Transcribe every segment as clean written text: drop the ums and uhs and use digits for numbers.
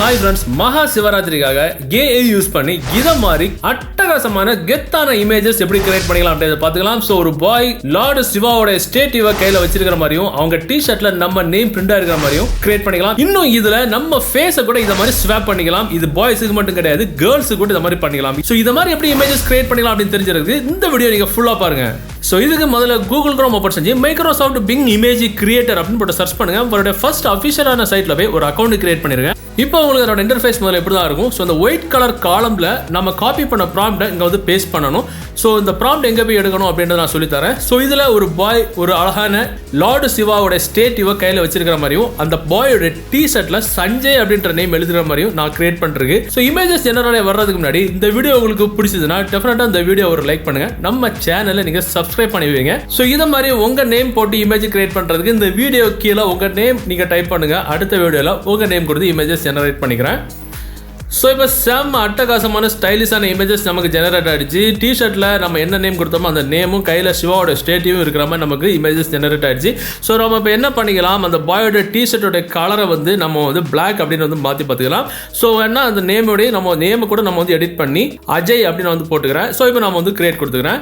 Hi friends, Maha Shivratri AI use பண்ணி இத மாதிரி அட்டகாசமான கெத்தான இமேजेस எப்படி கிரியேட் பண்ணிக்கலாம் அப்படிங்கறத பாத்துக்கலாம். சோ ஒரு பாய் லார்ட் சிவாவோட ஸ்டாட்யூவை கையில வச்சிருக்கிற மாதிரியும் அவங்க டி-ஷர்ட்ல நம்ம நேம் பிரிண்டா இருக்கிற மாதிரியும் கிரியேட் பண்ணிக்கலாம். இன்னும் இதுல நம்ம ஃபேஸை கூட இத மாதிரி ஸ்வாப் பண்ணிக்கலாம். இது பாய்ஸ்க்கு மட்டும் கிடையாது, கேர்ள்ஸ்க்கு கூட இத மாதிரி பண்ணிக்கலாம். சோ இத மாதிரி எப்படி இமேजेस கிரியேட் பண்ணிக்கலாம் அப்படினு தெரிஞ்சிருக்கு இந்த வீடியோ நீங்க ஃபுல்லா பாருங்க. சோ இதுக்கு முதல்ல Google Chrome ஓபன் செஞ்சு Microsoft Bing Image Creator அப்படினு போட்டு சர்ச் பண்ணுங்க. உங்களுடைய ஃபர்ஸ்ட் ஆபீஷியலான சைட்ல போய் ஒரு அக்கவுண்ட் கிரியேட் பண்ணிருங்க. இப்போ உங்களுக்கு அதோட இன்டர்ஃபேஸ் முதல்ல எப்படி தான் இருக்கும். ஸோ அந்த ஒயிட் கலர் காலம்ல நம்ம காப்பி பண்ண ப்ராம்ப்டை இங்கே வந்து பேஸ்ட் பண்ணணும். ஸோ இந்த ப்ராம்ப்ட் எங்கே போய் எடுக்கணும் அப்படின்றத நான் சொல்லித்தரேன். ஸோ இதில் ஒரு பாய் ஒரு அழகான லார்ட் சிவாவோட ஸ்டாட்யூவை கையில் வச்சிருக்கிற மாதிரியும் அந்த பாயோட டி-ஷர்ட்ல சஞ்சய் அப்படின்ற நேம் எழுதுகிற மாதிரியும் நான் கிரியேட் பண்ணிருக்கு. ஸோ இமேஜஸ் ஜெனரலாக வர்றதுக்கு முன்னாடி இந்த வீடியோ உங்களுக்கு பிடிச்சதுன்னா டெஃபினட்டாக இந்த வீடியோ ஒரு லைக் பண்ணுங்க. நம்ம சேனலை நீங்கள் சப்ஸ்கிரைப் பண்ணி வைங்க. ஸோ இதை மாதிரி உங்கள் நேம் போட்டு இமேஜ் கிரியேட் பண்ணுறதுக்கு இந்த வீடியோ கீழே உங்கள் நேம் நீங்கள் டைப் பண்ணுங்க. அடுத்த வீடியோவில் உங்கள் நேம் கொடுத்து இமேஜஸ் ஜெனரேட் பண்ணிக்கிறேன். ஸோ இப்போ செம்ம அட்டகாசமான ஸ்டைலிஷான இமேஜஸ் நமக்கு ஜெனரேட் ஆகிடுச்சு. டி-ஷர்ட்டில் நம்ம என்ன நேம் கொடுத்தோமோ அந்த நேமும் கையில் சிவாவோட ஸ்டாட்யூவும் இருக்கிற மாதிரி நமக்கு இமேஜஸ் ஜெனரேட் ஆகிடுச்சு. ஸோ நம்ம இப்போ என்ன பண்ணிக்கலாம், அந்த பாயோட டி-ஷர்ட்டோட கலரை வந்து நம்ம வந்து பிளாக் அப்படின்னு வந்து மாற்றி பார்த்துக்கலாம். ஸோ வேணா அந்த நேமோடைய நம்ம நேமை கூட நம்ம வந்து எடிட் பண்ணி அஜய் அப்படின்னு வந்து போட்டுக்கிறேன். ஸோ இப்போ நம்ம வந்து கிரியேட் கொடுத்துக்கிறேன்.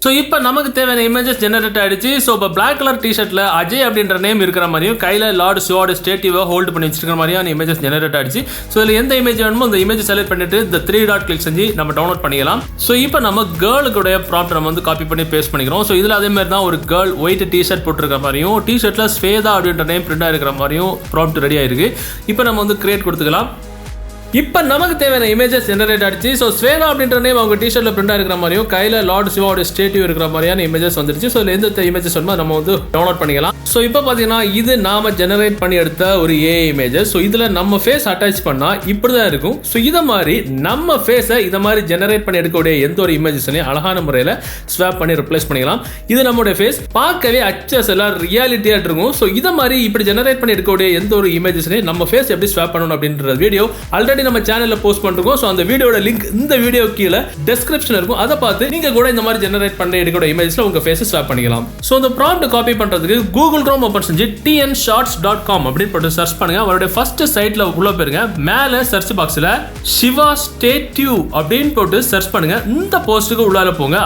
ஸோ இப்போ நமக்கு தேவையான இமேஜஸ் ஜெனரேட் ஆகிடுச்சு. ஸோ இப்போ பிளாக் கலர் டி-ஷர்ட்டில் அஜய் அப்படின்ற நேம் இருக்கிற மாதிரியும் கையில் லார்ட் சிவாவோட ஸ்டாட்யூவை ஹோல்டு பண்ணி வச்சிருக்கிற மாதிரியான இமேஜஸ் ஜெனரேட் ஆகிடுச்சு. ஸோ இதில் எந்த இமேஜ் வேணுமோ அந்த இமேஜ் செலக்ட் பண்ணிட்டு இந்த 3 டாட் கிளிக் செஞ்சு நம்ம டவுன்லோட் பண்ணிக்கலாம். ஸோ இப்போ நம்ம கேர்ளுடைய ப்ராம்ப்ட் நம்ம வந்து காப்பி பண்ணி பேஸ்ட் பண்ணிக்கிறோம். ஸோ இதில் அதே மாதிரி தான் ஒரு கேர்ள் ஒயிட் டி-ஷர்ட் போட்டிருக்கிற மாதிரியும் டி-ஷர்ட்டில் ஸ்வேதா அப்படின்ற நேம் பிரிண்டாக இருக்கிற மாதிரியும் ப்ராம்ப்ட் ரெடி ஆயிருக்கு. இப்போ நம்ம வந்து கிரியேட் கொடுத்துக்கலாம். இப்போ நமக்கு தேவையான இமேஜஸ் ஜெனரேட் ஆகிடுச்சு. ஸோ ஸ்வேதா அப்படின்ற நேம் அவங்க டி-ஷர்ட்டில் பிரிண்டாக இருக்கிற மாதிரியும் கையில் லார்ட் சிவாவோட ஸ்டாட்யூ இருக்கிற மாதிரியான இமேஜஸ் வந்துருச்சு. ஸோ இதில் எந்த இமேஜஸ் வேணுமோ நம்ம வந்து டவுன்லோட் பண்ணிக்கலாம். ஸோ இப்போ பார்த்தீங்கன்னா இது நாம ஜெனரேட் பண்ணி எடுத்த ஒரு ஏஐ இமேஜஸ். ஸோ இதில் நம்ம ஃபேஸ் அட்டாச் பண்ணால் இப்படி தான் இருக்கும். ஸோ இதை மாதிரி நம்ம ஃபேஸை இதை மாதிரி ஜெனரேட் பண்ணி எடுக்கக்கூடிய எந்த ஒரு இமேஜஸையும் அழகான முறையில் ஸ்வாப் பண்ணி ரிப்ளேஸ் பண்ணிக்கலாம். இது நம்மளுடைய ஃபேஸ் பார்க்கவே அச்சஸ் எல்லாம் ரியாலிட்டியாக இருக்கும். ஸோ இதை மாதிரி இப்படி ஜெனரேட் பண்ணி எடுக்கக்கூடிய எந்த ஒரு இமேஜஸையும் நம்ம ஃபேஸ் எப்படி ஸ்வாப் பண்ணணும் அப்படின்ற வீடியோ ஆல்ரெடி நம்ம சேனல்ல போஸ்ட் பண்றோம். சோ அந்த வீடியோட லிங்க் இந்த வீடியோ கீழ டிஸ்கிரிப்ஷன்ல இருக்கும். அத பார்த்து நீங்க கூட இந்த மாதிரி ஜெனரேட் பண்ண எடுக்கிற இமேஜஸ்ல உங்க ஃபேஸ் ஸ்வாப் பண்ணிக்கலாம். சோ இந்த ப்ராம்ப்ட் காப்பி பண்றதுக்கு Google Chrome ஓபன் செஞ்சு tnshots.com அப்படி போட்டு சர்ச் பண்ணுங்க. அவரோட ஃபர்ஸ்ட் சைட்ல உள்ள போயிருங்க. மேல சர்ச் பாக்ஸ்ல சிவா ஸ்டாட்யூ அப்படினு போட்டு சர்ச் பண்ணுங்க. இந்த போஸ்டுக்கு உள்ளால போங்க.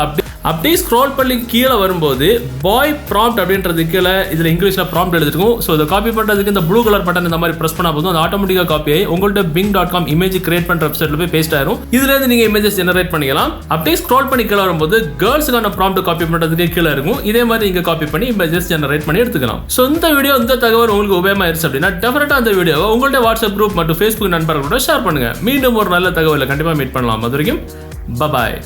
அப்படியே ஸ்க்ரோல் பண்ணி கீழே வரும்போது பாய் ப்ராம்ப்ட் அப்படின்றது கீழே இதில் இங்கிலீஷில் ப்ராம்ப்ட் எழுதிருக்கும். ஸோ இதை காப்பி பண்ணுறதுக்கு இந்த ப்ளூ கலர் பட்டன் இந்த மாதிரி ப்ரெஸ் பண்ணா போதும் அது ஆட்டோமேட்டிக்காக காப்பி ஆகி உங்கள்கிட்ட bing.com இமேஜ் கிரியேட் பண்ணுற வெப்சைட்ல போய் பேஸ்ட் ஆயிரும். இதுலேருந்து நீங்கள் இமேஜஸ் ஜெனரேட் பண்ணிக்கலாம். அப்படியே ஸ்க்ரோல் பண்ணி கீழே வரும்போது கேர்ள்ஸுக்கான ப்ராம்ப்ட் காப்பி பண்ணுறதுக்கு கீழே இருக்கும். இதே மாதிரி நீங்கள் காப்பி பண்ணி இமேஜஸ் ஜெனரேட் பண்ணி எடுத்துக்கலாம். ஸோ இந்த வீடியோ இந்த தகவல் உங்களுக்கு உபயோகமாயிருச்சு அப்படின்னா டெஃபினட்டாக அந்த வீடியோவை உங்கள்கிட்ட வாட்ஸ்அப் குரூப் மற்றும் ஃபேஸ்புக் நண்பர்களோட ஷேர் பண்ணுங்க. மீண்டும் ஒரு நல்ல தகவலை கண்டிப்பாக மீட் பண்ணலாம். அது வரைக்கும் பாய்.